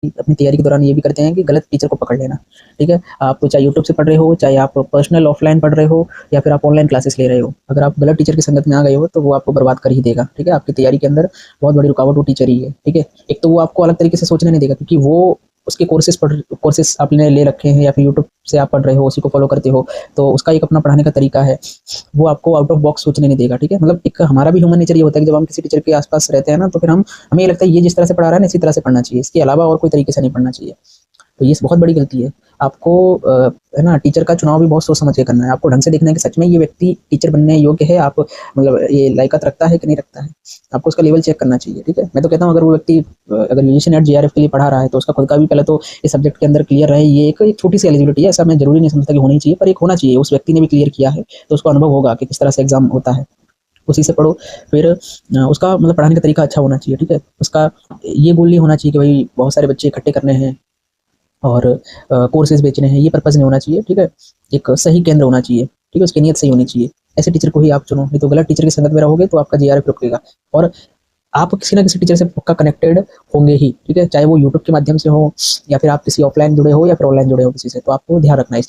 अपनी तैयारी के दौरान ये भी करते हैं कि गलत टीचर को पकड़ लेना, ठीक है? आप चाहे यूट्यूब से पढ़ रहे हो, चाहे आप पर्सनल ऑफलाइन पढ़ रहे हो या फिर आप ऑनलाइन क्लासेस ले रहे हो। अगर आप गलत टीचर की संगत में आ गए हो, तो वो आपको बर्बाद कर ही देगा, ठीक है? आपकी तैयारी के अंदर बहुत बड़ी रुकावट वो टीचर ही है, ठीक है? एक तो वो आपको अलग तरीके से सोचने नहीं देगा, क्योंकि वो उसके कोर्सेस आपने ले रखे हैं या फिर यूट्यूब से आप पढ़ रहे हो, उसी को फॉलो करते हो, तो उसका एक अपना पढ़ाने का तरीका है। वो आपको आउट ऑफ बॉक्स सोचने नहीं देगा, ठीक है? मतलब एक हमारा भी ह्यूमन नेचर ये होता है कि जब हम किसी टीचर के आस-पास रहते हैं ना, तो फिर हमें ये लगता है ये जिस तरह से पढ़ा रहा है ना, इसी तरह से पढ़ना चाहिए। इसके अलावा और कोई तरीके से नहीं पढ़ना चाहिए। तो ये बहुत बड़ी गलती है। आपको है ना, टीचर का चुनाव भी बहुत सोच समझ के करना है। आपको ढंग से देखना है कि सच में ये व्यक्ति टीचर बनने योग्य है, आप मतलब ये लायकात रखता है कि नहीं रखता है। आपको उसका लेवल चेक करना चाहिए, ठीक है? मैं तो कहता हूँ, अगर वो व्यक्ति अगर यूजीसी नेट जेआरएफ के लिए पढ़ा रहा है, तो उसका खुद का भी पहले तो इस सब्जेक्ट के अंदर क्लियर रहे। ये एक छोटी-सी एलिजिबिलिटी है, ऐसा मैं ज़रूरी नहीं समझता कि होनी चाहिए, पर एक होना चाहिए। उस व्यक्ति ने भी क्लियर किया है, तो उसको अनुभव होगा कि किस तरह से एग्ज़ाम होता है। उसी से पढ़ो। फिर उसका मतलब पढ़ाने का तरीका अच्छा होना चाहिए, ठीक है? उसका ये गोल नहीं होना चाहिए कि भई बहुत सारे बच्चे इकट्ठे करने हैं और कोर्सेज़ बेचने हैं, ये पर्पज़ नहीं होना चाहिए, ठीक है? एक सही केंद्र होना चाहिए, ठीक है? उसकी नीयत सही होनी चाहिए। ऐसे टीचर को ही आप चुनो, नहीं तो गलत टीचर की संगत में रहोगे तो आपका जेआरएफ रुकेगा। और आप किसी न किसी टीचर से पक्का कनेक्टेड होंगे ही, ठीक है? चाहे वो यूट्यूब के माध्यम से हो या फिर आप किसी ऑफ़लाइन जुड़े हो या फिर ऑनलाइन जुड़े हो किसी से, तो आपको ध्यान रखना है इस